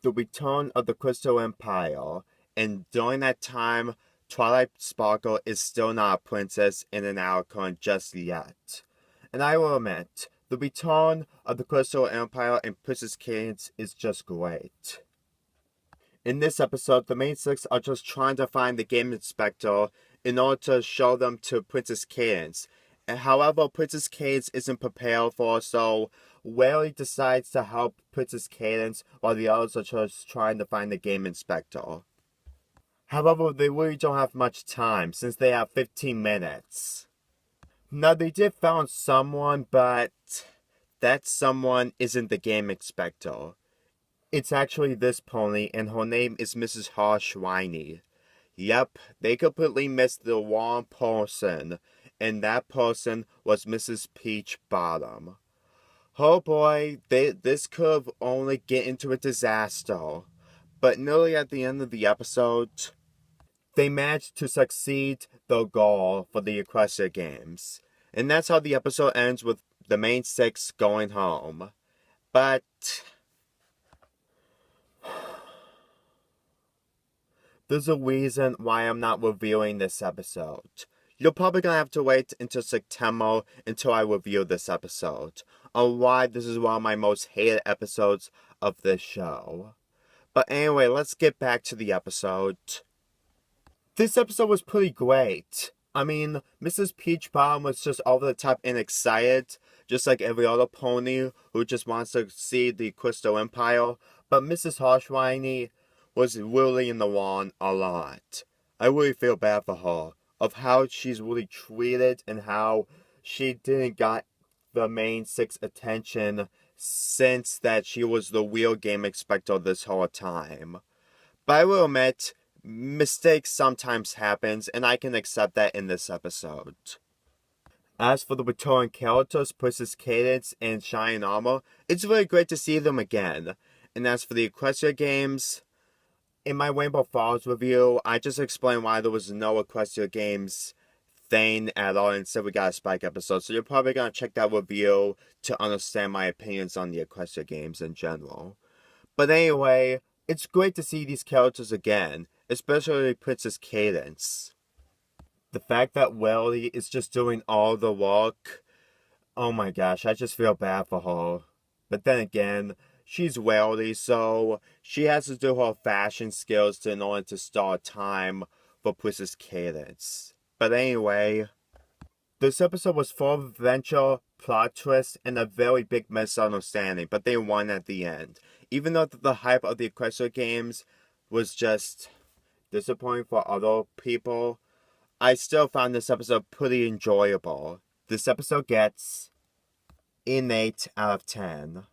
the return of the Crystal Empire, and during that time, Twilight Sparkle is still not a princess in an Alicorn just yet. And I will admit, the return of the Crystal Empire and Princess Cadence is just great. In this episode, the main six are just trying to find the Game Inspector in order to show them to Princess Cadence. However, Princess Cadence isn't prepared for it, so Whaley decides to help Princess Cadence while the others are just trying to find the Game Inspector. However, they really don't have much time since they have 15 minutes. Now, they did found someone, but that someone isn't the Game Inspector. It's actually this pony, and her name is Mrs. Harshwiney. Yep, they completely missed the wrong person, and that person was Mrs. Peach Bottom. Oh boy, this could only get into a disaster. But nearly at the end of the episode, they managed to succeed the goal for the Equestria Games. And that's how the episode ends, with the main six going home. But there's a reason why I'm not reviewing this episode. You're probably gonna have to wait until September until I review this episode, on why this is one of my most hated episodes of this show. But anyway, let's get back to the episode. This episode was pretty great. I mean, Mrs. Peach Bottom was just over the top and excited, just like every other pony who just wants to see the Crystal Empire. But Mrs. Harshwiney was really in the wrong a lot. I really feel bad for her, of how she's really treated and how she didn't got the main six attention since that she was the real Game Inspector this whole time. But I will admit, mistakes sometimes happens, and I can accept that in this episode. As for the returning characters, Princess Cadence and Shining Armor, it's really great to see them again. And as for the Equestria Games, in my Rainbow Falls review, I just explained why there was no Equestria Games thing at all. Instead, we got a Spike episode. So you're probably going to check that review to understand my opinions on the Equestria Games in general. But anyway, it's great to see these characters again, especially Princess Cadence. The fact that Welly is just doing all the work, oh my gosh, I just feel bad for her. But then again, she's wealthy, so she has to do her fashion skills in order to start time for Princess Cadence. But anyway, this episode was full of adventure, plot twists, and a very big misunderstanding, but they won at the end. Even though the hype of the Equestria Games was just disappointing for other people, I still found this episode pretty enjoyable. This episode gets an 8 out of 10.